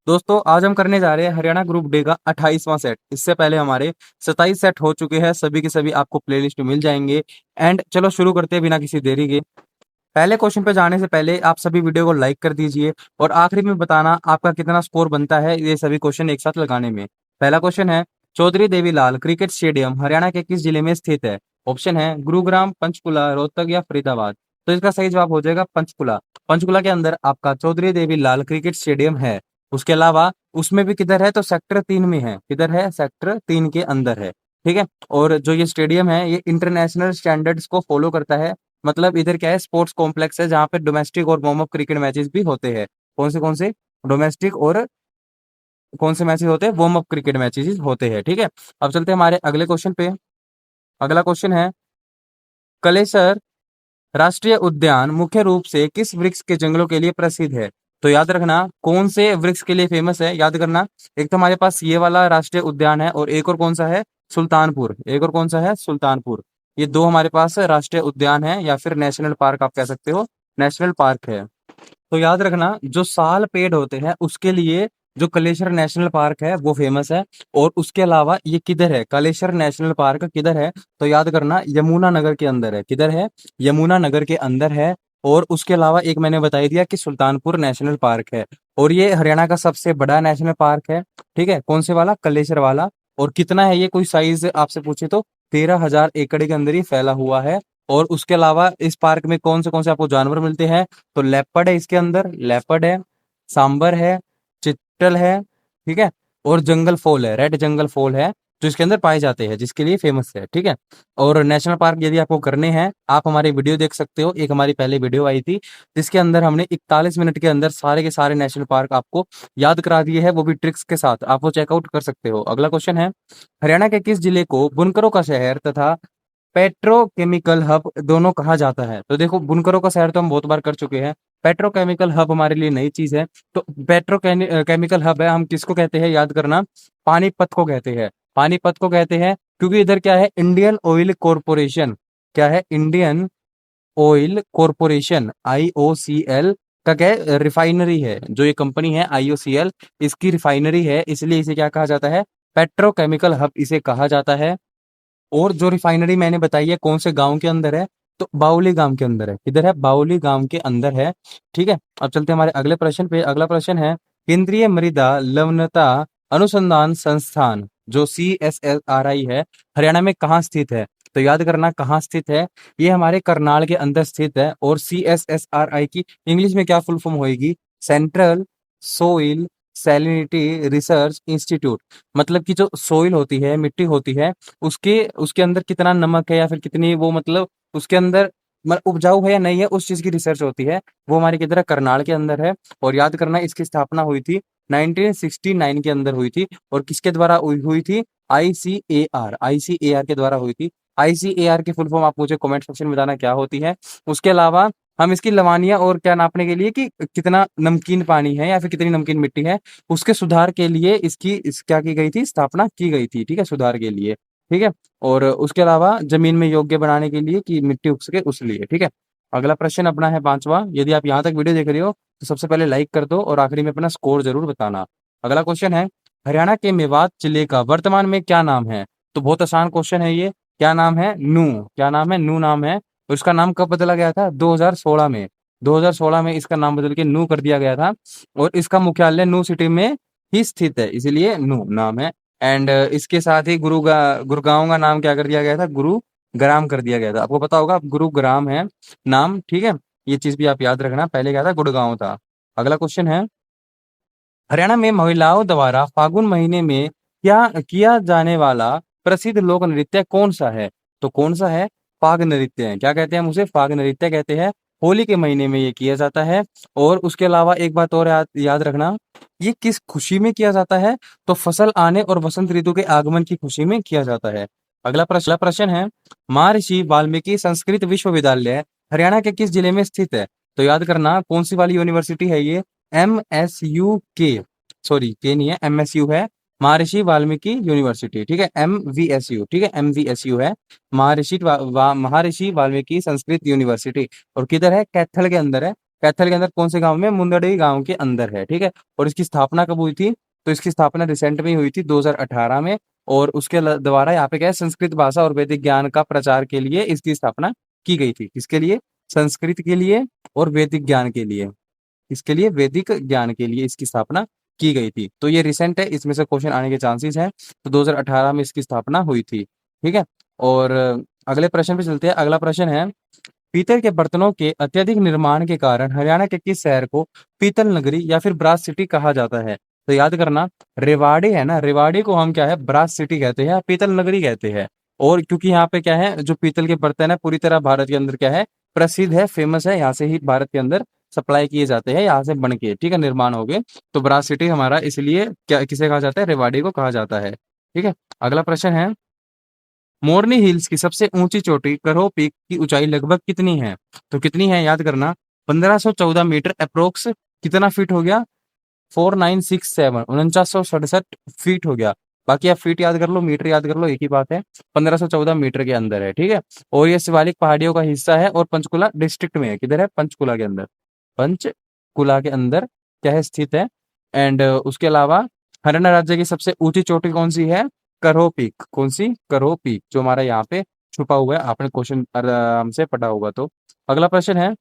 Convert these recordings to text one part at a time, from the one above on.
दोस्तों आज हम करने जा रहे हैं हरियाणा ग्रुप डी का 28वां सेट। इससे पहले हमारे 27 सेट हो चुके हैं, सभी के सभी आपको प्लेलिस्ट में मिल जाएंगे। एंड चलो शुरू करते हैं बिना किसी देरी के। पहले क्वेश्चन पे जाने से पहले आप सभी वीडियो को लाइक कर दीजिए और आखिरी में बताना आपका कितना स्कोर बनता है ये सभी क्वेश्चन एक साथ लगाने में। पहला क्वेश्चन है, चौधरी देवीलाल क्रिकेट स्टेडियम हरियाणा के किस जिले में स्थित है? ऑप्शन है गुरुग्राम, पंचकुला, रोहतक या फरीदाबाद। तो इसका सही जवाब हो जाएगा पंचकुला। पंचकुला के अंदर आपका चौधरी देवीलाल क्रिकेट स्टेडियम है। उसके अलावा उसमें भी किधर है तो सेक्टर 3 में है। किधर है? सेक्टर 3 के अंदर है। ठीक है। और जो ये स्टेडियम है ये इंटरनेशनल स्टैंडर्ड्स को फॉलो करता है। मतलब इधर क्या है, स्पोर्ट्स कॉम्प्लेक्स है जहाँ पे डोमेस्टिक और वार्म अप क्रिकेट मैचेस भी होते हैं। कौन से डोमेस्टिक और कौन से मैचेस होते हैं? वार्म अप क्रिकेट मैचेस होते हैं। ठीक है। अब चलते हैं हमारे अगले क्वेश्चन पे। अगला क्वेश्चन है, कलेसर राष्ट्रीय उद्यान मुख्य रूप से किस वृक्ष के जंगलों के लिए प्रसिद्ध है? तो याद रखना कौन से वृक्ष के लिए फेमस है, याद करना। एक तो हमारे पास ये वाला राष्ट्रीय उद्यान है और एक और कौन सा है? सुल्तानपुर। एक और कौन सा है? सुल्तानपुर। ये दो हमारे पास राष्ट्रीय उद्यान है या फिर नेशनल पार्क आप कह सकते हो। नेशनल पार्क है। तो याद रखना जो साल पेड़ होते हैं उसके लिए जो कलेश्वर नेशनल पार्क है वो फेमस है। और उसके अलावा ये किधर है? कलेश्वर नेशनल पार्क किधर है? तो याद करना यमुनानगर के अंदर है। किधर है? यमुनानगर के अंदर है। और उसके अलावा एक मैंने बता दिया कि सुल्तानपुर नेशनल पार्क है। और ये हरियाणा का सबसे बड़ा नेशनल पार्क है। ठीक है। कौन से वाला? कलेश्वर वाला। और कितना है ये, कोई साइज आपसे पूछे तो 13,000 एकड़ के अंदर ही फैला हुआ है। और उसके अलावा इस पार्क में कौन से आपको जानवर मिलते हैं? तो लेपर्ड है इसके अंदर, लेपर्ड है, सांबर है, चित्तल है। ठीक है। और जंगल फॉल है, रेड जंगल फॉल है जो इसके अंदर पाए जाते हैं, जिसके लिए फेमस है। ठीक है। और नेशनल पार्क यदि आपको करने हैं आप हमारी वीडियो देख सकते हो। एक हमारी पहले वीडियो आई थी जिसके अंदर हमने 41 मिनट के अंदर सारे के सारे नेशनल पार्क आपको याद करा दिए हैं, वो भी ट्रिक्स के साथ। आप वो चेकआउट कर सकते हो। अगला क्वेश्चन है, हरियाणा के किस जिले को बुनकरों का शहर तथा पेट्रोकेमिकल हब दोनों कहा जाता है? तो देखो बुनकरों का शहर तो हम बहुत बार कर चुके हैं। पेट्रोकेमिकल हब हमारे लिए नई चीज है। तो पेट्रोकेमिकल हब है, हम किसको कहते हैं? याद करना, पानीपत को कहते हैं। पानीपत को कहते हैं क्योंकि इधर क्या है? Indian oil corporation. क्या है? इंडियन ऑयल कॉरपोरेशन, IOCL का क्या है? रिफाइनरी है। जो ये कंपनी है IOCL, इसकी रिफाइनरी है, इसलिए इसे क्या कहा जाता है? पेट्रोकेमिकल हब इसे कहा जाता है। और जो रिफाइनरी मैंने बताई है कौन से गांव के अंदर है? तो बाउली गांव के अंदर है। किधर है? बाउली गांव के अंदर है। ठीक है। अब चलते हैं हमारे अगले प्रश्न पे। अगला प्रश्न है, केंद्रीय मृदा लवणता अनुसंधान संस्थान जो CSSRI है हरियाणा में कहाँ स्थित है? तो याद करना कहाँ स्थित है। ये हमारे करनाल के अंदर स्थित है। और CSSRI की इंग्लिश में क्या फुल फॉर्म होएगी? Central soil salinity research institute. मतलब कि जो सोइल होती है, मिट्टी होती है, उसके उसके अंदर कितना नमक है या फिर कितनी वो, मतलब उसके अंदर उपजाऊ है या नहीं है, उस चीज की रिसर्च होती है। वो हमारी किधर है? करनाल के अंदर है। और याद करना इसकी स्थापना हुई थी 1969 के अंदर हुई थी। और किसके द्वारा हुई थी? ICAR के द्वारा हुई थी। ICAR की फुल फॉर्म आप मुझे कमेंट सेक्शन में बताना क्या होती है। उसके अलावा हम इसकी लवानिया और क्या नापने के लिए कि कितना नमकीन पानी है या फिर कितनी नमकीन मिट्टी है, उसके सुधार के लिए क्या की गई थी? स्थापना की गई थी। ठीक है। सुधार के लिए। ठीक है। और उसके अलावा जमीन में योग्य बनाने के लिए कि मिट्टी उग सके उस लिए। ठीक है। अगला प्रश्न अपना है 5वां। यदि आप यहाँ तक वीडियो देख रहे हो तो सबसे पहले लाइक कर दो और आखिरी में अपना स्कोर जरूर बताना। अगला क्वेश्चन है, हरियाणा के मेवात जिले का वर्तमान में क्या नाम है? तो बहुत आसान क्वेश्चन है ये। क्या नाम है? नू। क्या नाम है? नू नाम है। और इसका नाम कब बदला गया था? 2016 में। 2016 में इसका नाम बदल के नू कर दिया गया था। और इसका मुख्यालय नू सिटी में ही स्थित है, इसलिए नू नाम है। एंड इसके साथ ही गुरुगांव का नाम क्या कर दिया गया था? गुरुग्राम कर दिया गया था। आपको पता होगा गुरुग्राम है नाम। ठीक है। ये चीज भी आप याद रखना, पहले क्या था? गुड़गांव था। अगला क्वेश्चन है, हरियाणा में महिलाओं द्वारा फागुन महीने में क्या किया जाने वाला प्रसिद्ध लोक नृत्य कौन सा है? तो कौन सा है? फाग नृत्य है। क्या कहते हैं हम उसे? फाग नृत्य कहते हैं। होली के महीने में ये किया जाता है। और उसके अलावा एक बात और याद रखना, ये किस खुशी में किया जाता है? तो फसल आने और वसंत ऋतु के आगमन की खुशी में किया जाता है। अगला प्रश्न है, महर्षि वाल्मीकि संस्कृत विश्वविद्यालय हरियाणा के किस जिले में स्थित है? तो याद करना कौन सी वाली यूनिवर्सिटी है ये? MSU के, सॉरी के नहीं है, MSU है। महर्षि वाल्मीकि यूनिवर्सिटी। ठीक है। MVSU। ठीक है। MVSU है। महर्षि वाल्मीकि संस्कृत यूनिवर्सिटी। और किधर है? कैथल के अंदर है। कैथल के अंदर कौन से गांव में? मुंदड़ी गांव के अंदर है, ठीक है। और इसकी स्थापना कब हुई थी? तो इसकी स्थापना रिसेंट में ही हुई थी 2018 में। और उसके द्वारा यहाँ पे क्या है, संस्कृत भाषा और वैदिक ज्ञान का प्रचार के लिए इसकी स्थापना की गई थी। किसके लिए? संस्कृत के लिए और वैदिक ज्ञान के लिए। इसके लिए वैदिक ज्ञान के लिए इसकी स्थापना की गई थी। तो ये रिसेंट है, इसमें से क्वेश्चन आने के चांसेस हैं। तो 2018 में इसकी स्थापना हुई थी, ठीक है। और अगले प्रश्न पे चलते हैं। अगला प्रश्न है, पीतल के बर्तनों के अत्यधिक निर्माण के कारण हरियाणा के किस शहर को पीतल नगरी या फिर ब्रास सिटी कहा जाता है? तो याद करना, रेवाड़ी है ना, रेवाड़ी को हम क्या है, ब्रास सिटी कहते हैं, पीतल नगरी कहते हैं। और क्योंकि यहाँ पे क्या है, जो पीतल के बर्तन है पूरी तरह भारत के अंदर क्या है, प्रसिद्ध है, फेमस है, यहाँ से ही भारत के अंदर सप्लाई किए जाते हैं, यहाँ से बन के, ठीक है, निर्माण हो गए। तो ब्रास सिटी हमारा इसलिए क्या, किसे कहा जाता है? रेवाड़ी को कहा जाता है, ठीक है। अगला प्रश्न है, मोरनी हिल्स की सबसे ऊंची चोटी करो पीक की ऊंचाई लगभग कितनी है? तो कितनी है याद करना, 1514 मीटर अप्रोक्स। कितना फीट हो गया? 4967, 4967 फीट हो गया। बाकी आप फीट याद कर लो, मीटर याद कर लो, एक ही बात है। 1514 मीटर के अंदर है, ठीक है। और ये शिवालिक पहाड़ियों का हिस्सा है और पंचकुला डिस्ट्रिक्ट में है। किधर है? पंचकुला के अंदर, पंचकुला के अंदर क्या है, स्थित है। एंड उसके अलावा हरियाणा राज्य की सबसे ऊंची चोटी कौन सी है? करहो पीक। कौन सी? करहो पीक, जो हमारा यहाँ पे छुपा हुआ है। आपने क्वेश्चन आराम से पढ़ा होगा। तो अगला प्रश्न है,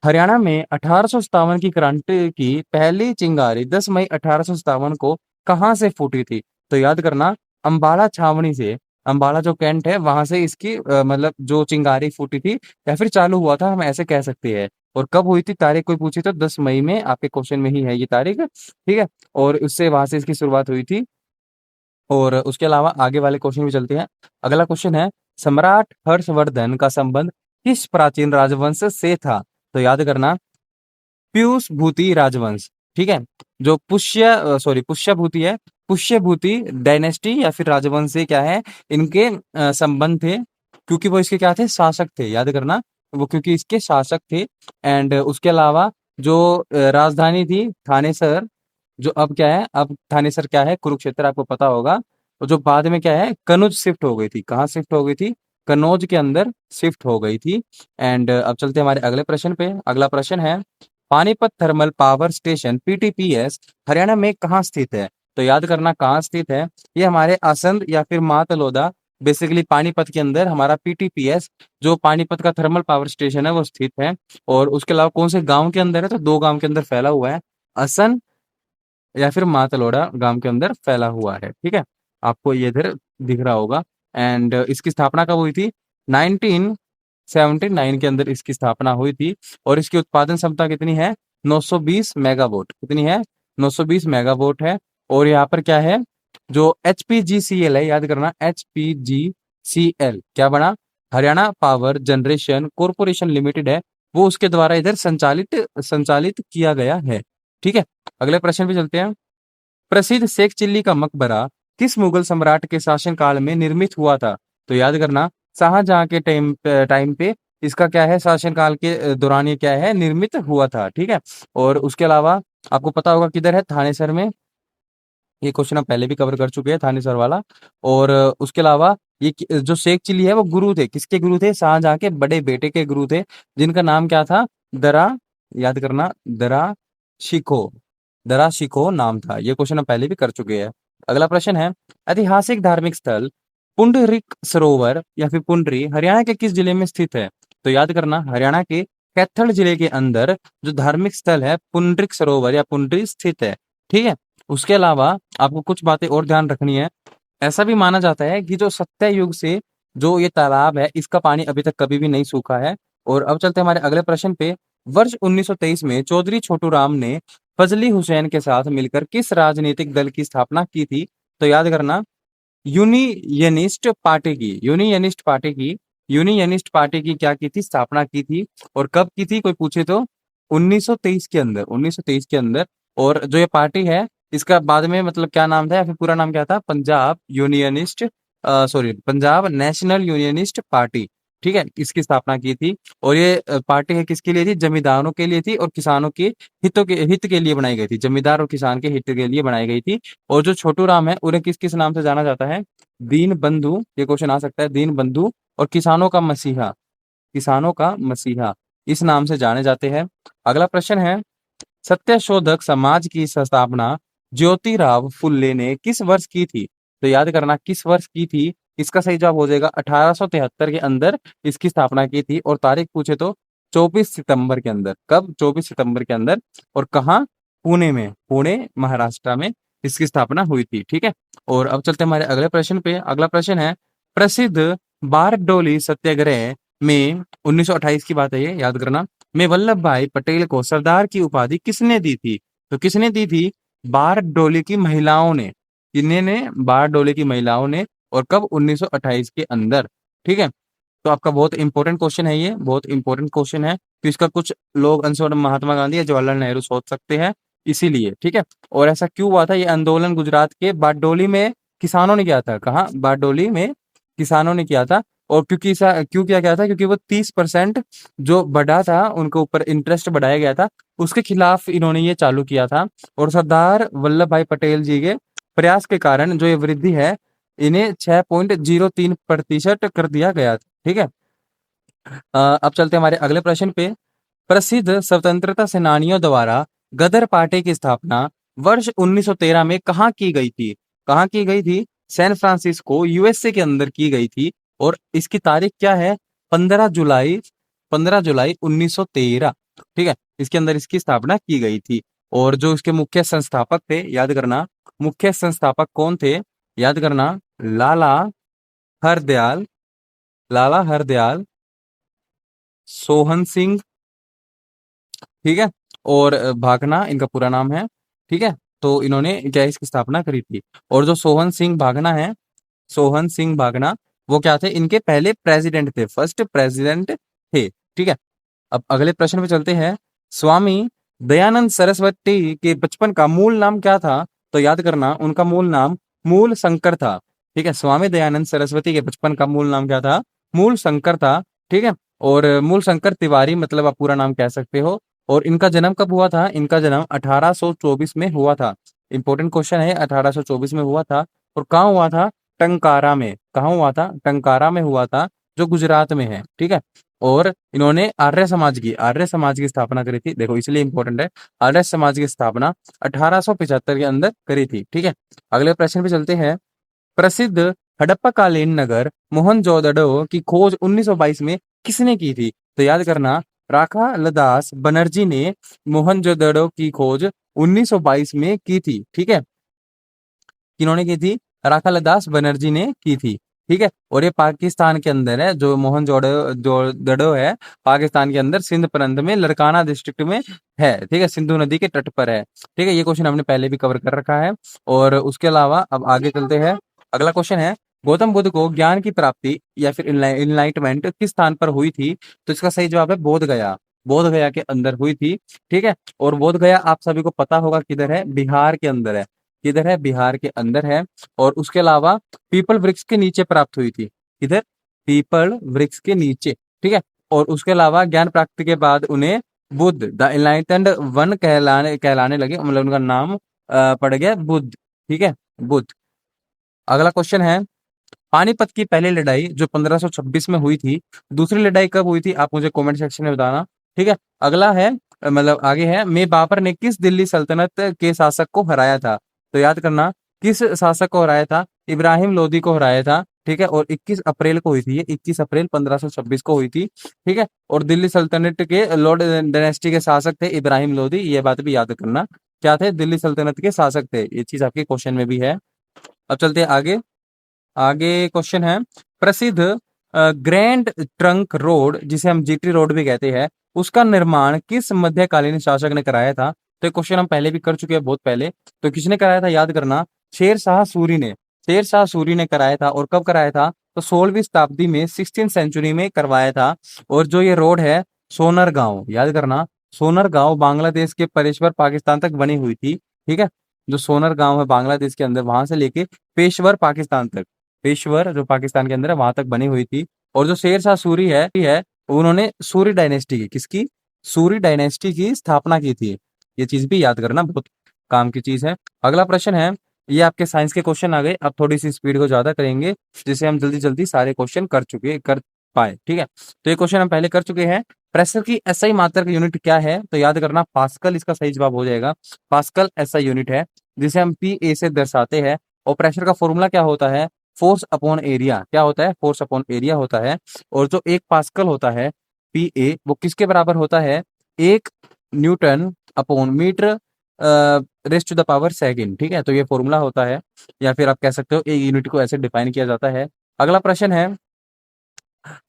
हरियाणा में 1857 की क्रांति की पहली चिंगारी 10 मई 1857 को कहाँ से फूटी थी? तो याद करना, अंबाला छावनी से, अंबाला जो कैंट है वहां से इसकी मतलब जो चिंगारी फूटी थी या फिर चालू हुआ था, हम ऐसे कह सकते हैं। और कब हुई थी, तारीख कोई पूछी तो 10 मई में, आपके क्वेश्चन में ही है ये तारीख, ठीक है। और उससे वहां से इसकी शुरुआत हुई थी। और उसके अलावा आगे वाले क्वेश्चन भी चलते हैं। अगला क्वेश्चन है, सम्राट हर्षवर्धन का संबंध किस प्राचीन राजवंश से था? तो याद करना, पीयूष भूति राजवंश, ठीक है। जो पुष्य भूति है, पुष्य भूति डायनेस्टी या फिर राजवंश से क्या है, इनके संबंध थे, क्योंकि वो इसके क्या थे, शासक थे। याद करना, वो क्योंकि इसके शासक थे। एंड उसके अलावा जो राजधानी थी थानेसर, जो अब क्या है, अब थानेसर क्या है, कुरुक्षेत्र, आपको पता होगा। और जो बाद में क्या है, कनौज शिफ्ट हो गई थी। कहाँ शिफ्ट हो गई थी? कनौज के अंदर शिफ्ट हो गई थी। एंड अब चलते हैं हमारे अगले प्रश्न पे। अगला प्रश्न है, Panipat thermal power station PTPS Haryana में कहाँ स्थित है? तो याद करना, कहाँ स्थित है, ये हमारे आसंद या फिर मातलोदा, बेसिकली पानीपत के अंदर हमारा पीटीपीएस जो पानीपत का थर्मल पावर स्टेशन है वो स्थित है। और उसके अलावा कौन से गांव के अंदर है? तो दो गांव के अंदर फैला हुआ है, असन या फिर मातलोड़ा गांव के अंदर फैला हुआ है, ठीक है। आपको ये इधर दिख रहा होगा। एंड इसकी स्थापना कब हुई थी? 1979 के अंदर इसकी स्थापना हुई थी। और इसकी उत्पादन क्षमता कितनी है? 920 मेगावाट। कितनी है? 920 मेगावाट है। और यहाँ पर क्या है, जो एचपीजीसीएल है, याद करना, एचपीजीसीएल क्या बना? Haryana power generation corporation limited है, वो उसके द्वारा इधर संचालित संचालित किया गया है, ठीक है। अगले प्रश्न पे चलते हैं। प्रसिद्ध शेख चिल्ली का मकबरा किस मुगल सम्राट के शासन काल में निर्मित हुआ था? तो याद करना, शाहजहां के टाइम पे इसका क्या है, शासन काल के दौरान ये क्या है, निर्मित हुआ था, ठीक है। और उसके अलावा आपको पता होगा किधर है, थानेसर में। ये क्वेश्चन हम पहले भी कवर कर चुके हैं, थानेसर वाला। और उसके अलावा ये जो शेख चिल्ली है वो गुरु थे, किसके गुरु थे? शाहजहां के बड़े बेटे के गुरु थे, जिनका नाम क्या था? दरा, याद करना, दरा शिको, दरा शिको नाम था। ये क्वेश्चन हम पहले भी कर चुके हैं। अगला प्रश्न है, ऐतिहासिक धार्मिक स्थल पुंडरिक सरोवर या फिर पुंडरी हरियाणा के किस जिले में स्थित है? तो याद करना, हरियाणा के कैथल जिले के अंदर जो धार्मिक स्थल है पुंडरिक सरोवर या पुंडरी स्थित है, ठीक है। उसके अलावा आपको कुछ बातें और ध्यान रखनी है। ऐसा भी माना जाता है कि जो सत्य युग से जो ये तालाब है, इसका पानी अभी तक कभी भी नहीं सूखा है। और अब चलते हैं हमारे अगले प्रश्न पे। वर्ष 1923 में चौधरी छोटू राम ने फजली हुसैन के साथ मिलकर किस राजनीतिक दल की स्थापना की थी? तो याद करना, यूनियनिस्ट पार्टी की, यूनियनिस्ट पार्टी की क्या की थी, स्थापना की थी। और कब की थी, कोई पूछे तो 1923 के अंदर, 1923 के अंदर। और जो ये पार्टी है, इसका बाद में मतलब क्या नाम था या फिर पूरा नाम क्या था? पंजाब नेशनल यूनियनिस्ट पार्टी, ठीक है, इसकी स्थापना की थी। और ये पार्टी है किसके लिए थी? जमींदारों के लिए थी और किसानों के हित के लिए बनाई गई थी, जमींदार और किसान के हित के लिए बनाई गई थी। और जो छोटू राम है उन्हें किस किस नाम से जाना जाता है? दीन बंधु, ये क्वेश्चन आ सकता है, दीन बंधु। और किसानों का मसीहा, किसानों का मसीहा, इस नाम से जाने जाते हैं। अगला प्रश्न है, सत्यशोधक समाज की स्थापना ज्योतिराव फुल्ले ने किस वर्ष की थी? तो याद करना किस वर्ष की थी। इसका सही जवाब हो जाएगा 1873 के अंदर इसकी स्थापना की थी। और तारीख पूछे तो 24 सितंबर के अंदर। कब? 24 सितंबर के अंदर। और कहाँ? पुणे में, पुणे महाराष्ट्र में इसकी स्थापना हुई थी। ठीक है। और अब चलते हैं हमारे अगले प्रश्न पे। अगला प्रश्न है, प्रसिद्ध बारडोली सत्याग्रह में 1928 की बात है ये, याद करना, में वल्लभ भाई पटेल को सरदार की उपाधि किसने दी थी? तो किसने दी थी? बारडोली की महिलाओं ने। किन्ने ने? बारडोली की महिलाओं ने। और कब? 1928 के अंदर। ठीक है। तो आपका बहुत इंपॉर्टेंट क्वेश्चन है ये, बहुत इंपॉर्टेंट क्वेश्चन है। तो इसका कुछ लोग आंसर महात्मा गांधी या जवाहरलाल नेहरू सोच सकते हैं, इसीलिए। ठीक है। और ऐसा क्यों हुआ था? ये आंदोलन गुजरात के बारडोली में किसानों ने किया था। कहाँ? बारडोली में किसानों ने किया था। और क्योंकि ऐसा क्यों किया गया था? क्योंकि वो 30% जो बढ़ा था, उनके ऊपर इंटरेस्ट बढ़ाया गया था, उसके खिलाफ इन्होंने ये चालू किया था। और सरदार वल्लभ भाई पटेल जी के प्रयास के कारण जो ये वृद्धि है, इन्हें 6.03% कर दिया गया था। ठीक है। अब चलते हैं हमारे अगले प्रश्न पे। प्रसिद्ध स्वतंत्रता सेनानियों द्वारा गदर पार्टी की स्थापना वर्ष 1913 में कहाँ की गई थी? कहाँ की गई थी? सैन फ्रांसिस्को, यूएसए के अंदर की गई थी। और इसकी तारीख क्या है? 15 जुलाई, 15 जुलाई 1913। ठीक है। इसके अंदर इसकी स्थापना की गई थी। और जो इसके मुख्य संस्थापक थे, याद करना, मुख्य संस्थापक कौन थे? याद करना, लाला हरदयाल, लाला हरदयाल, सोहन सिंह, ठीक है, और भागना इनका पूरा नाम है। ठीक है। तो इन्होंने क्या इसकी स्थापना करी थी। और जो सोहन सिंह भागना है, सोहन सिंह भागना, वो क्या थे? इनके पहले प्रेसिडेंट थे, फर्स्ट प्रेसिडेंट थे। ठीक है। अब अगले प्रश्न पे चलते हैं। स्वामी दयानंद सरस्वती के बचपन का मूल नाम क्या था? तो याद करना, उनका मूल नाम मूल शंकर था। ठीक है। स्वामी दयानंद सरस्वती के बचपन का मूल नाम क्या था? मूल शंकर था। ठीक है। और मूल शंकर तिवारी, मतलब आप पूरा नाम कह सकते हो। और इनका जन्म कब हुआ था? इनका जन्म 1824 में हुआ था। इंपॉर्टेंट क्वेश्चन है, 1824 में हुआ था। और कहाँ हुआ था? टंकारा में। कहाँ हुआ था? टंकारा में हुआ था, जो गुजरात में है। ठीक है। और इन्होंने आर्य समाज की स्थापना करी थी। देखो इसलिए इंपॉर्टेंट है, आर्य समाज की स्थापना 1875 के अंदर करी थी। ठीक है। अगले प्रश्न पे चलते हैं। प्रसिद्ध हड़प्पाकालीन नगर मोहनजोदड़ो की खोज 1922 में किसने की थी? तो याद करना, राखालदास बनर्जी ने मोहनजोदड़ो की खोज 1922 में की थी। ठीक है। किन्होंने की थी? राखालदास बनर्जी ने की थी। ठीक है। और ये पाकिस्तान के अंदर है, जो मोहनजोदड़ो जो दड़ो है, पाकिस्तान के अंदर सिंध प्रांत में लड़काना डिस्ट्रिक्ट में है। ठीक है। सिंधु नदी के तट पर है। ठीक है। ये क्वेश्चन हमने पहले भी कवर कर रखा है। और उसके अलावा अब आगे चलते हैं। अगला क्वेश्चन है, गौतम बुद्ध को ज्ञान की प्राप्ति या फिर इनलाइटमेंट किस स्थान पर हुई थी? तो इसका सही जवाब है बोध गया। बोध गया के अंदर हुई थी। ठीक है। और बोध गया आप सभी को पता होगा किधर है? बिहार के अंदर है। किधर है? बिहार के अंदर है। और उसके अलावा पीपल वृक्ष के नीचे प्राप्त हुई थी। किधर? पीपल वृक्ष के नीचे। ठीक है। और उसके अलावा ज्ञान प्राप्ति के बाद उन्हें बुद्ध, द एनलाइटेंड वन कहलाने कहलाने लगे, मतलब उनका नाम पड़ गया बुद्ध। ठीक है, बुद्ध। अगला क्वेश्चन है, पानीपत की पहली लड़ाई जो 1526 में हुई थी, दूसरी लड़ाई कब हुई थी? आप मुझे कमेंट सेक्शन में बताना। ठीक है। अगला है, मतलब आगे है, में बाबर ने किस दिल्ली सल्तनत के शासक को हराया था? तो याद करना, किस शासक को हराया था? इब्राहिम लोदी को हराया था। ठीक है। और 21 अप्रैल को हुई थी ये, 21 अप्रैल 1526 को हुई थी। ठीक है। और दिल्ली सल्तनत के लॉर्ड डायनेस्टी के शासक थे इब्राहिम लोदी, ये बात भी याद करना। क्या थे? दिल्ली सल्तनत के शासक थे। ये चीज आपके क्वेश्चन में भी है। अब चलते हैं आगे। आगे क्वेश्चन है, प्रसिद्ध ग्रैंड ट्रंक रोड, जिसे हम जीटी रोड भी कहते हैं, उसका निर्माण किस मध्यकालीन शासक ने कराया था? तो ये क्वेश्चन हम पहले भी कर चुके हैं, बहुत पहले। तो किसने कराया था? याद करना, शेर शाह सूरी ने। शेर शाह सूरी ने कराया था। और कब कराया था? तो 16वीं शताब्दी में, 16 सेंचुरी में करवाया था। और जो ये रोड है, सोनर गांव, याद करना, सोनर गांव बांग्लादेश के पेशेवर पाकिस्तान तक बनी हुई थी। ठीक है। जो सोनर गांव है बांग्लादेश के अंदर, वहां से लेके पेशवर पाकिस्तान तक, पेशवर जो पाकिस्तान के अंदर है वहां तक बनी हुई थी। और जो शेर शाह सूरी है उन्होंने सूरी डायनेस्टी की, किसकी? सूरी डायनेस्टी की स्थापना की थी। ये चीज भी याद करना, बहुत काम की चीज है। अगला प्रश्न है, ये आपके साइंस के क्वेश्चन आ गए। अब थोड़ी सी स्पीड को ज्यादा करेंगे, जिससे हम जल्दी जल्दी सारे क्वेश्चन कर पाए। ठीक है। तो ये क्वेश्चन हम पहले कर चुके हैं। प्रेशर की एसआई मात्रक यूनिट क्या है? तो याद करना पास्कल इसका सही जवाब हो जाएगा। पास्कल एसआई यूनिट है जिसे हम पीए से दर्शाते हैं। और प्रेशर का फॉर्मूला क्या होता है? Force upon area. क्या होता है? फोर्स अपॉन एरिया होता है। और जो एक पास्कल होता है पीए, वो किसके बराबर होता है? एक newton upon metre raise to the power second. ठीक है, तो ये फॉर्मूला होता है, या फिर आप कह सकते हो एक यूनिट को ऐसे डिफाइन किया जाता है। अगला प्रश्न है,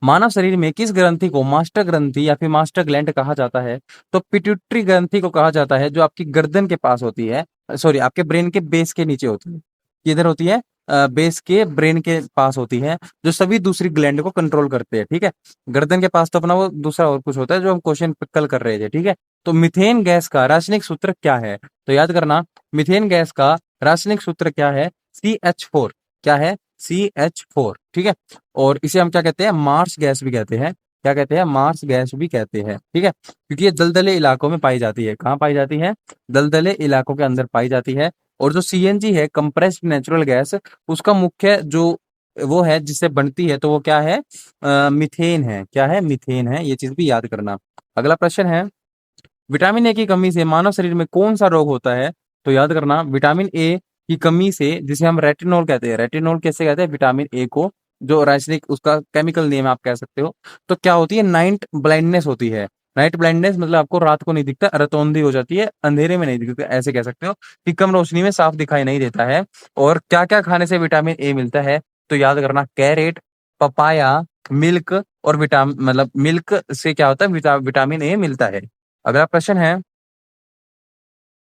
मानव शरीर में किस ग्रंथि को मास्टर ग्रंथि या फिर मास्टर ग्लैंड कहा जाता है? तो पिट्यूटरी ग्रंथि को कहा जाता है, जो आपकी गर्दन के पास होती है, सॉरी आपके ब्रेन के बेस के नीचे होती है। किधर होती है? बेस के ब्रेन के पास होती है, जो सभी दूसरी ग्लैंड को कंट्रोल करते हैं। ठीक है, गर्दन के पास तो अपना वो दूसरा और कुछ होता है, जो हम क्वेश्चन कल कर रहे थे। ठीक है, तो मीथेन गैस का रासायनिक सूत्र क्या है? तो याद करना, मीथेन गैस का रासायनिक सूत्र क्या है? CH4। क्या है? CH4। ठीक है, और इसे हम क्या कहते हैं? मार्स गैस भी कहते हैं। क्या कहते हैं? मार्स गैस भी कहते हैं। ठीक है, क्योंकि ये दलदले इलाकों में पाई जाती है। कहाँ पाई जाती है? दलदले इलाकों के अंदर पाई जाती है। और जो सीएनजी है, कंप्रेस्ड नेचुरल गैस, उसका मुख्य जो वो है जिससे बनती है, तो वो क्या है? मीथेन है। क्या है? मीथेन है। ये चीज भी याद करना। अगला प्रश्न है, विटामिन ए की कमी से मानव शरीर में कौन सा रोग होता है? तो याद करना, विटामिन ए की कमी से, जिसे हम रेटिनॉल कहते हैं, रेटिनॉल कैसे कहते हैं? विटामिन ए को, जो रासायनिक उसका केमिकल नेम आप कह सकते हो। तो क्या होती है? नाइट ब्लाइंडनेस होती है। नाइट ब्लाइंडनेस मतलब आपको रात को नहीं दिखता, रतौंधी हो जाती है, अंधेरे में नहीं दिखता, ऐसे कह सकते हो कि कम रोशनी में साफ दिखाई नहीं देता है। और क्या क्या खाने से विटामिन ए मिलता है? तो याद करना, कैरेट, पपाया, मिल्क, और विटामिन मतलब मिल्क से क्या होता है? विटामिन ए मिलता है। अगला प्रश्न है,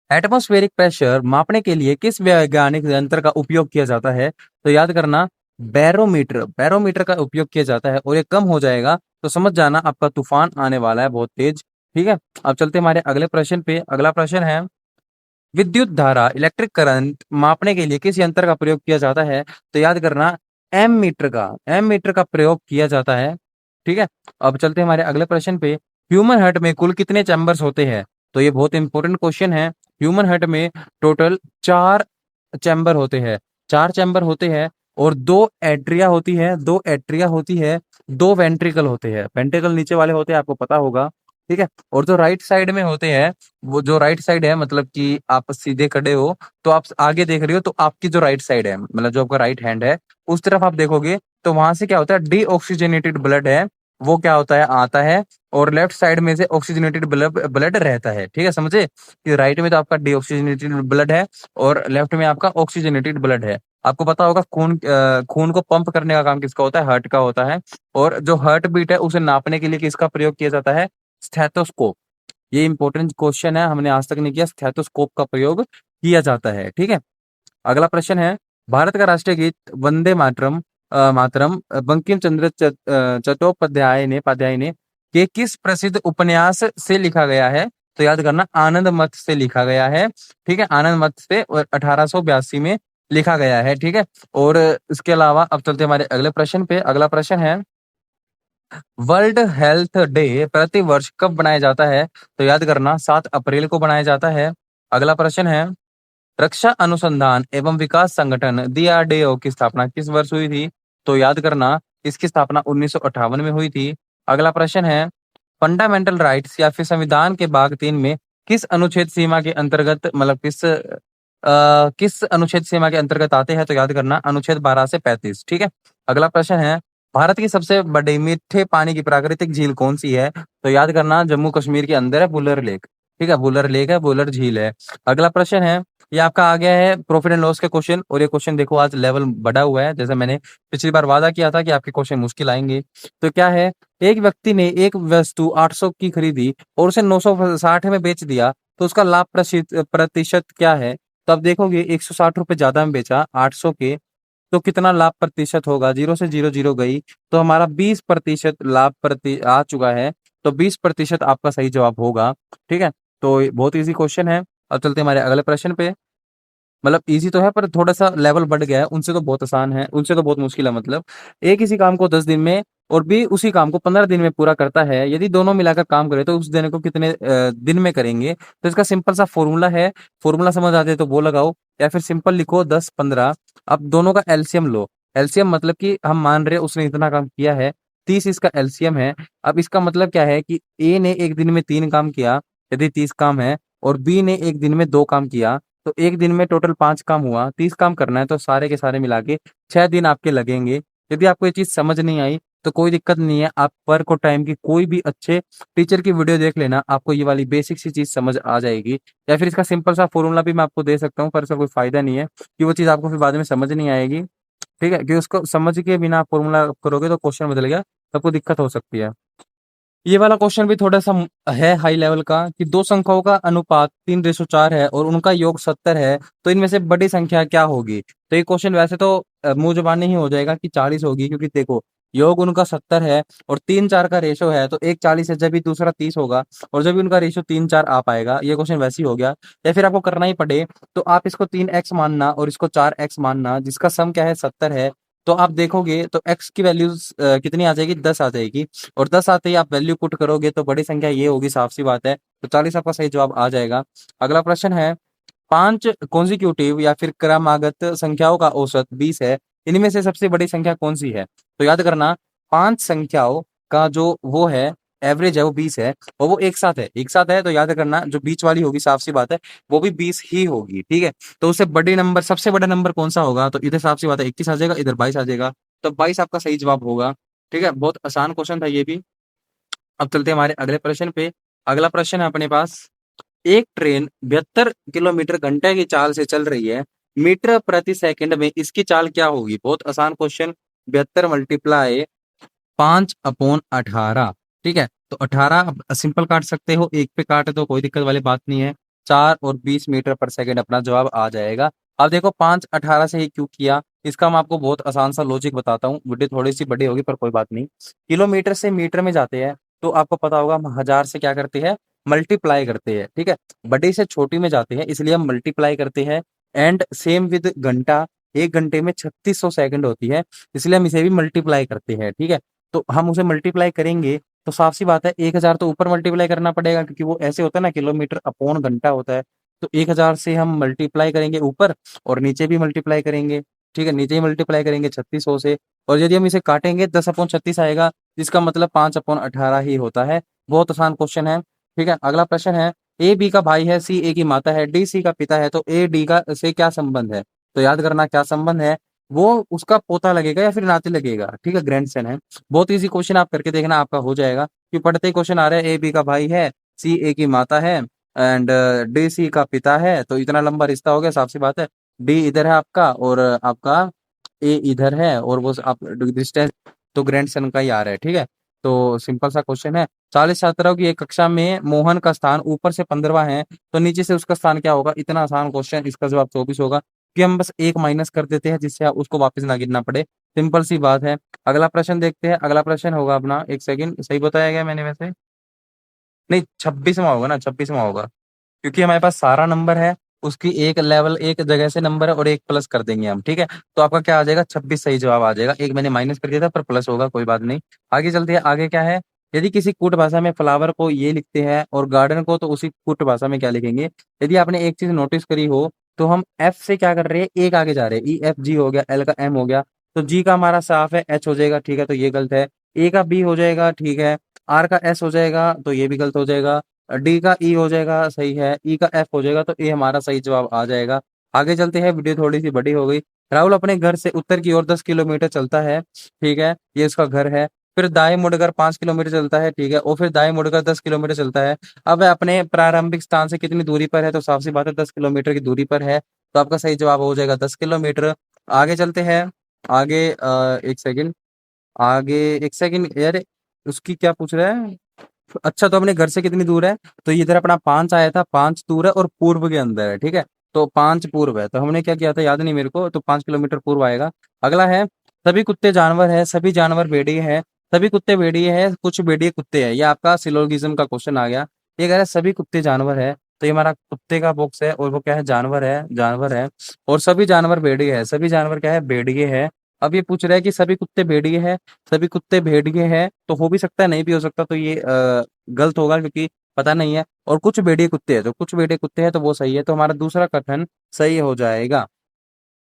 एटमॉस्फेरिक प्रेशर मापने के लिए किस वैज्ञानिक यंत्र का उपयोग किया जाता है? तो याद करना, बैरोमीटर। बैरोमीटर का उपयोग किया जाता है, और ये कम हो जाएगा तो समझ जाना आपका तूफान आने वाला है बहुत तेज। ठीक है, अब चलते हैं हमारे अगले प्रश्न पे। अगला प्रश्न है, विद्युत धारा इलेक्ट्रिक करंट मापने के लिए किस यंत्र का प्रयोग किया जाता है? तो याद करना, एम मीटर का प्रयोग किया जाता है। ठीक है, अब चलते हैं हमारे अगले प्रश्न पे। ह्यूमन हार्ट में कुल कितने चैम्बर्स होते हैं? तो ये बहुत इंपॉर्टेंट क्वेश्चन है। ह्यूमन हार्ट में टोटल 4 चैम्बर होते हैं। 4 चैम्बर होते हैं, और 2 एट्रिया होती है, 2 एट्रिया होती है, 2 वेंट्रिकल होते हैं। वेंट्रिकल नीचे वाले होते हैं, आपको पता होगा। ठीक है, और जो राइट साइड में होते हैं, वो जो राइट साइड है, मतलब कि आप सीधे खड़े हो तो आप आगे देख रहे हो, तो आपकी जो राइट साइड है, मतलब जो आपका राइट हैंड है, उस तरफ आप देखोगे तो वहां से क्या होता है? डीऑक्सीजनेटेड ब्लड है, वो क्या होता है? आता है। और लेफ्ट साइड में से ऑक्सीजनेटेड ब्लड ब्लड रहता है। ठीक है, समझे कि राइट में तो आपका डीऑक्सीजनेटेड ब्लड है, और लेफ्ट में आपका ऑक्सीजनेटेड ब्लड है। आपको पता होगा, खून को पंप करने का काम किसका होता है? हार्ट का होता है। और जो हार्ट बीट है, उसे नापने के लिए किसका प्रयोग किया जाता है? स्टेथोस्कोप। ये इंपॉर्टेंट क्वेश्चन है, हमने आज तक नहीं किया। स्टेथोस्कोप का प्रयोग किया जाता है। ठीक है, अगला प्रश्न है, भारत का राष्ट्रीय गीत वंदे मातरम बंकिम चंद्र चट्टोपाध्याय ने के किस प्रसिद्ध उपन्यास से लिखा गया है? तो याद करना, आनंद मठ से लिखा गया है। ठीक है, आनंद मठ से, और 1882 में लिखा गया है। ठीक है, और इसके अलावा अब चलते हैं हमारे अगले प्रश्न पे। अगला प्रश्न है, वर्ल्ड हेल्थ डे प्रति वर्ष कब बनाया जाता है? तो याद करना, 7 अप्रैल को बनाया जाता है। अगला प्रश्न है, रक्षा अनुसंधान एवं विकास संगठन DRDO की स्थापना किस वर्ष हुई थी? तो याद करना, इसकी स्थापना 1958 में हुई थी। अगला प्रश्न है, फंडामेंटल राइट्स या फिर संविधान के भाग 3 में किस अनुच्छेद सीमा के अंतर्गत, मतलब किस अनुच्छेद सीमा के अंतर्गत आते हैं? तो याद करना, अनुच्छेद 12 से 35। ठीक है, अगला प्रश्न है, भारत की सबसे बड़ी मीठे पानी की प्राकृतिक झील कौन सी है? तो याद करना, जम्मू कश्मीर के अंदर है, बुलर लेक। ठीक है, बुलर लेक है, बुलर झील है। अगला प्रश्न है, ये आपका आ गया है प्रॉफिट एंड लॉस के क्वेश्चन, और ये क्वेश्चन देखो आज लेवल बढ़ा हुआ है, जैसे मैंने पिछली बार वादा किया था कि आपके क्वेश्चन मुश्किल आएंगे। तो क्या है, एक व्यक्ति ने एक वस्तु 800 की खरीदी और उसे 960 में बेच दिया, तो उसका लाभ प्रतिशत क्या है? तो आप देखोगे, 160 रुपए ज्यादा में बेचा 800 के, तो कितना लाभ प्रतिशत होगा? 0 से 0 गई, तो हमारा 20% लाभ प्रति आ चुका है। तो 20% आपका सही जवाब होगा। ठीक है, तो बहुत इजी क्वेश्चन है। अब चलते हैं हमारे अगले प्रश्न पे। मतलब इजी तो है, पर थोड़ा सा लेवल बढ़ गया है, उनसे तो बहुत आसान है, उनसे तो बहुत मुश्किल है। मतलब एक इसी काम को 10 दिन में, और भी उसी काम को 15 दिन में पूरा करता है, यदि दोनों मिलाकर काम करे तो उस दिन को कितने दिन में करेंगे? तो इसका सिंपल सा फॉर्मूला है। फॉर्मूला समझ आते तो वो लगाओ, या फिर सिंपल लिखो 10 15। अब दोनों का एलसीएम लो। एलसीएम मतलब कि हम मान रहे हैं उसने इतना काम किया है, 30 इसका एलसीएम है। अब इसका मतलब क्या है कि ए ने एक दिन में 3 काम किया, यदि 30 काम है, और बी ने एक दिन में 2 काम किया, तो एक दिन में टोटल 5 काम हुआ। 30 काम करना है तो सारे के सारे मिला के 6 दिन आपके लगेंगे। यदि आपको ये चीज़ समझ नहीं आई तो कोई दिक्कत नहीं है, आप वर्क और टाइम की कोई भी अच्छे टीचर की वीडियो देख लेना, आपको ये वाली बेसिक सी चीज़ समझ आ जाएगी। या फिर इसका सिंपल सा फॉर्मूला भी मैं आपको दे सकता हूँ, पर इसका कोई फ़ायदा नहीं है कि वो चीज़ आपको फिर बाद में समझ नहीं आएगी। ठीक है? कि उसको समझ के बिना आप फॉर्मूला करोगे तो क्वेश्चन बदल गया, तो आपको दिक्कत हो सकती है। ये वाला क्वेश्चन भी थोड़ा-सा है हाई लेवल का कि 2 संख्याओं का अनुपात 3:4 है और उनका योग 70 है, तो इनमें से बड़ी संख्या क्या होगी? तो ये क्वेश्चन वैसे तो मुँह ज़ुबानी ही हो जाएगा कि 40 होगी, क्योंकि देखो योग उनका 70 है और 3-4 का रेशो है, तो एक 40 है जब भी दूसरा 30 होगा, और जब भी उनका रेशो 3-4 आ पाएगा, ये क्वेश्चन वैसे ही हो गया। या फिर आपको करना ही पड़े तो आप इसको 3x मानना और इसको 4x मानना, जिसका सम क्या है 70 है। तो आप देखोगे तो x की वैल्यूज़ कितनी आ जाएगी? 10 आ जाएगी, और 10 आते ही आप वैल्यू पुट करोगे तो बड़ी संख्या ये होगी, साफ-सी बात है। तो 40 आपका सही जवाब आ जाएगा। अगला प्रश्न है, 5 कॉन्सेक्यूटिव या फिर क्रमागत संख्याओं का औसत 20 है। इनमें से सबसे बड़ी संख्या कौन-सी है? तो याद करना, 5 संख्याओं का जो वो है एवरेज है वो 20 है, और वो एक साथ है। एक साथ है तो याद करना जो बीच वाली होगी, साफ-सी बात है, वो भी 20 ही होगी, ठीक है? तो उससे बड़ी नंबर, सबसे बड़ा नंबर कौन-सा होगा? तो इधर साफ-सी बात है 21 आ जाएगा, इधर 22 आ जाएगा। तो 22 आपका सही जवाब होगा। ठीक है? बहुत आसान क्वेश्चन था ये भी। अब चलते हैं हमारे अगले प्रश्न पे। अगला प्रश्न है अपने पास, एक ट्रेन 72 किलोमीटर घंटे की चाल से चल रही है, मीटर प्रति सेकंड में इसकी चाल क्या होगी? बहुत आसान क्वेश्चन। 72 मल्टीप्लाई 5/18, ठीक है? तो 18 आप सिंपल काट सकते हो, एक पे काटे तो कोई दिक्कत वाली बात नहीं है। 4 और 20 मीटर पर सेकंड अपना जवाब आ जाएगा। अब देखो 5/18 से ही क्यों किया, इसका मैं आपको बहुत आसान सा लॉजिक बताता हूँ। वीडियो थोड़ी-सी बड़ी होगी पर कोई बात नहीं। किलोमीटर से मीटर में जाते हैं, तो आपको पता होगा हम 1000 से क्या करते हैं? मल्टीप्लाई करते हैं, ठीक है? बड़ी से छोटी में जाते हैं, इसलिए हम मल्टीप्लाई करते हैं। एंड सेम विद घंटा, 1 घंटे में 3600 सेकंड होती है, इसलिए हम इसे भी मल्टीप्लाई करते हैं, ठीक है? तो हम उसे मल्टीप्लाई करेंगे तो साफ-सी बात है 1000 तो ऊपर मल्टीप्लाई करना पड़ेगा, क्योंकि वो ऐसे होता है ना, किलोमीटर अपॉन घंटा होता है। तो 1000 से हम मल्टीप्लाई करेंगे ऊपर, और नीचे भी मल्टीप्लाई करेंगे, ठीक है? नीचे ही मल्टीप्लाई करेंगे 3600 से, और यदि हम इसे काटेंगे 10/36 आएगा, जिसका मतलब 5/18 ही होता है। बहुत आसान क्वेश्चन है, ठीक है? अगला प्रश्न है, ए बी का भाई है, सी ए की माता है, डी सी का पिता है, तो ए डी का से क्या संबंध है? तो याद करना क्या संबंध है, वो उसका पोता लगेगा या फिर नाती लगेगा, ठीक है? ग्रैंडसन है। बहुत ईज़ी क्वेश्चन, आप करके देखना, आपका हो जाएगा। कि पढ़ते ही क्वेश्चन आ रहा है, ए बी का भाई है, सी ए की माता है, एंड डी सी का पिता है, तो इतना लंबा रिश्ता हो गया, साफ-सी बात है। डी इधर है आपका, और आपका ए इधर है, और वो आप डिस्टेंस तो ग्रैंडसन का ही आ रहा है, ठीक है? तो सिंपल सा क्वेश्चन है। 40 छात्रों की एक कक्षा में मोहन का स्थान ऊपर से 15वां है, तो नीचे से उसका स्थान क्या होगा? इतना आसान क्वेश्चन, इसका जवाब 24 होगा, कि हम बस 1 माइनस कर देते हैं, जिससे उसको वापस ना गिनना पड़े। सिंपल सी बात है। अगला प्रश्न देखते हैं। अगला प्रश्न होगा अपना, 1 सेकंड, सही बताया क्या मैंने वैसे? नहीं, 26वां होगा ना, 26वां होगा। क्योंकि हमारे पास सारा नंबर है, उसकी एक लेवल, एक जगह से नंबर है, और एक प्लस कर देंगे हम, ठीक है? तो आपका क्या आ जाएगा? 26 सही जवाब आ जाएगा। एक मैंने माइनस कर दिया था, पर प्लस होगा, कोई बात नहीं। आगे चलते हैं, आगे क्या है? यदि किसी कूट भाषा में फ्लावर को ये लिखते हैं और गार्डन को तो उसी कूट भाषा में क्या लिखेंगे? यदि आपने एक चीज़ नोटिस करी हो, तो हम एफ से क्या कर रहे हैं? एक आगे जा रहे हैं। ई, एफ, जी हो गया, एल का एम हो गया, तो जी का हमारा साफ है, एच हो जाएगा, ठीक है? तो ये गलत है। ए का बी हो जाएगा, ठीक है? आर का एस हो जाएगा, तो ये भी गलत हो जाएगा। डी का ई हो जाएगा, सही है। ई का एफ हो जाएगा, तो ए हमारा सही जवाब आ जाएगा। आगे चलते हैं, वीडियो थोड़ी-सी बड़ी हो गई। राहुल अपने घर से उत्तर की ओर 10 किलोमीटर चलता है, ठीक है? ये उसका घर है। फिर दाएँ मुड़कर 5 किलोमीटर चलता है, ठीक है? और फिर दाएँ मुड़कर 10 किलोमीटर चलता है। अब वह अपने प्रारंभिक स्थान से कितनी दूरी पर है? तो साफ-सी बात है 10 किलोमीटर की दूरी पर है, तो आपका सही जवाब हो जाएगा 10 किलोमीटर। आगे चलते हैं। आगे 1 सेकंड, आगे 1 सेकंड, अरे! उसकी क्या पूछ रहा है? अच्छा, तो अपने घर से कितनी दूर है? तो इधर अपना 5 आया था, 5 दूर है और पूर्व के अंदर है, ठीक है? तो 5 पूर्व है, तो हमने क्या किया था याद नहीं मेरे को, तो 5 किलोमीटर पूर्व आएगा। अगला है, सभी कुत्ते जानवर हैं, सभी जानवर भेड़िए हैं, सभी कुत्ते भेड़िए हैं, कुछ भेड़िए कुत्ते हैं। ये आपका सिलोगिज़्म का क्वेश्चन आ गया। ये कह रहा है सभी कुत्ते जानवर हैं, तो ये हमारा कुत्ते का बॉक्स है, और वो क्या है? जानवर है, और सभी जानवर भेड़िए हैं, सभी जानवर क्या है? भेड़िए हैं। अब ये पूछ रहा है कि सभी कुत्ते भेड़िए हैं, सभी कुत्ते भेड़िए हैं, तो हो भी सकता है, नहीं भी हो सकता, तो ये गलत होगा, क्योंकि पता नहीं है। और कुछ भेड़िए कुत्ते हैं, तो कुछ भेड़िए कुत्ते हैं, तो वो सही है, तो हमारा दूसरा कथन सही हो जाएगा।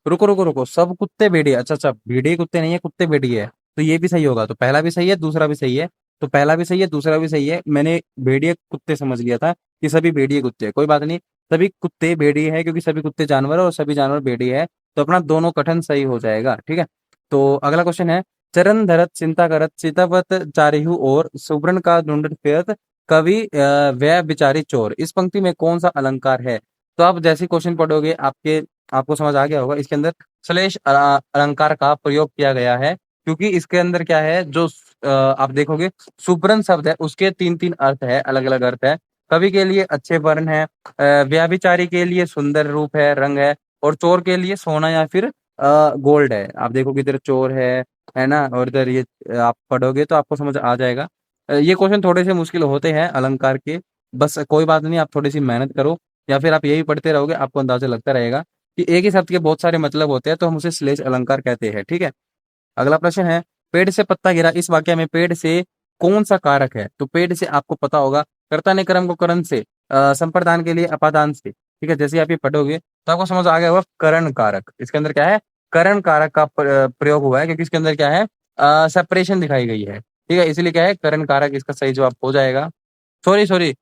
रुको, रुको, रुको, सब कुत्ते भेड़िए, अच्छा, अच्छा, भेड़िए कुत्ते नहीं है, कुत्ते भेड़िए है। तो ये भी सही होगा। तो पहला भी सही है, दूसरा भी सही है। तो पहला भी सही है, दूसरा भी सही है। मैंने भेड़िए कुत्ते समझ लिया था कि सभी भेड़िए कुत्ते हैं, कोई बात नहीं। सभी कुत्ते भेड़िए हैं क्योंकि सभी कुत्ते जानवर है और सभी जानवर भेड़िए है। तो अपना दोनों कथन सही हो जाएगा, ठीक है। तो अगला क्वेश्चन है, चरण धरत चिंता करत चितवत चारिहु और सुब्रन का ढूंढत फिरत कवि वह बिचारी चोर। इस पंक्ति में कौन सा अलंकार है? तो आप जैसे क्वेश्चन पढ़ोगे आपको समझ आ गया होगा। इसके अंदर श्लेष अलंकार का प्रयोग किया गया है क्योंकि इसके अंदर क्या है, जो आप देखोगे सुब्रन शब्द है उसके तीन तीन अर्थ है, अलग अलग अर्थ है। कवि के लिए अच्छे वर्ण है, व्याभिचारी के लिए सुंदर रूप है, रंग है, और चोर के लिए सोना या फिर गोल्ड है। आप देखोगे इधर चोर है ना, और इधर ये आप पढ़ोगे तो आपको समझ आ जाएगा। ये क्वेश्चन थोड़े से मुश्किल होते हैं अलंकार के, बस कोई बात नहीं, आप थोड़ी सी मेहनत करो या फिर आप यही पढ़ते रहोगे, आपको अंदाजा लगता रहेगा कि एक ही शब्द के बहुत सारे मतलब होते हैं, तो हम उसे श्लेष अलंकार कहते हैं, ठीक है। अगला प्रश्न है, पेड़ से पत्ता गिरा, इस वाक्य में पेड़ से कौन सा कारक है? तो पेड़ से आपको पता होगा, कर्ता ने कर्म को करण से, संप्रदान के लिए अपादान से, ठीक है। जैसे आप ये पढ़ोगे तो आपको समझ आ गया होगा करण कारक। इसके अंदर क्या है, करण कारक का प्रयोग हुआ है क्योंकि इसके अंदर क्या है, सेपरेशन दिखाई गई है, ठीक है। इसलिए क्या है, करण कारक इसका सही जवाब हो जाएगा। सॉरी सॉरी,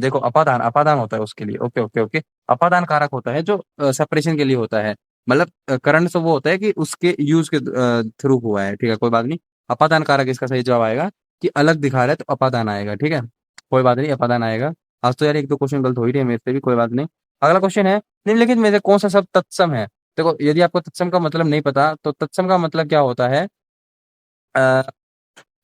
देखो अपादान अपादान होता है उसके लिए, ओके ओके ओके। अपादान कारक होता है जो सेपरेशन के लिए होता है, मतलब करंट से वो होता है कि उसके यूज के थ्रू हुआ है, ठीक है, कोई बात नहीं। अपादान कारक इसका सही जवाब आएगा कि अलग दिखा रहा है तो अपादान आएगा, ठीक है, कोई बात नहीं, अपादान आएगा। आज तो यार एक दो क्वेश्चन गलत हो ही रही है मेरे से भी, कोई बात नहीं। अगला क्वेश्चन है, निम्नलिखित में से कौन सा शब्द तत्सम है? देखो यदि आपको तत्सम का मतलब नहीं पता तो तत्सम का मतलब क्या होता है, अ,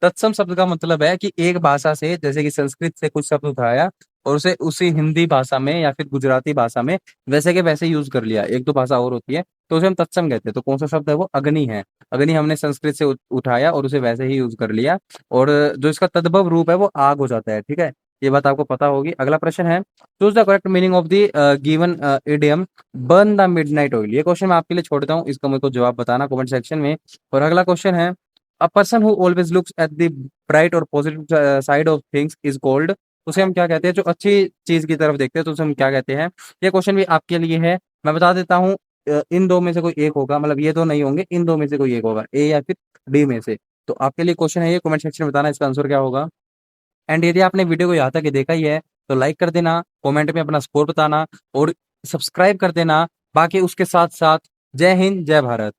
तत्सम शब्द का मतलब है कि एक भाषा से, जैसे कि संस्कृत से कुछ शब्द उठाया और उसे उसी हिंदी भाषा में या फिर गुजराती भाषा में वैसे के वैसे यूज कर लिया। एक दो भाषा और होती है तो उसे हम तत्सम कहते हैं। तो कौन सा शब्द है वो? अग्नि है। अग्नि हमने संस्कृत से उठाया और उसे वैसे ही यूज कर लिया, और जो इसका तद्भव रूप है वो आग हो जाता है, ठीक है। ये बात आपको पता होगी। अगला प्रश्न है, choose the correct meaning of the given idiom burn the midnight oil. ये क्वेश्चन मैं आपके लिए छोड़ता हूँ, इसका मेरे को जवाब बताना कमेंट सेक्शन में। और अगला क्वेश्चन है, a person who always looks at the bright और positive side of things is called. उसे हम क्या कहते हैं? जो अच्छी चीज की तरफ देखते हैं तो उसे हम क्या कहते हैं? ये क्वेश्चन भी आपके लिए है, मैं बता देता हूँ। इन दो में से कोई एक होगा, मतलब ये दो नहीं होंगे, इन दो में से कोई एक होगा, ए या फिर डी में से। तो आपके लिए क्वेश्चन है, ये कमेंट सेक्शन में बताना इसका आंसर क्या होगा। एंड यदि आपने वीडियो को यहाँ तक देखा ही है तो लाइक कर देना, कमेंट में अपना सपोर्ट बताना और सब्सक्राइब कर देना। बाकी उसके साथ साथ जय हिंद जय भारत।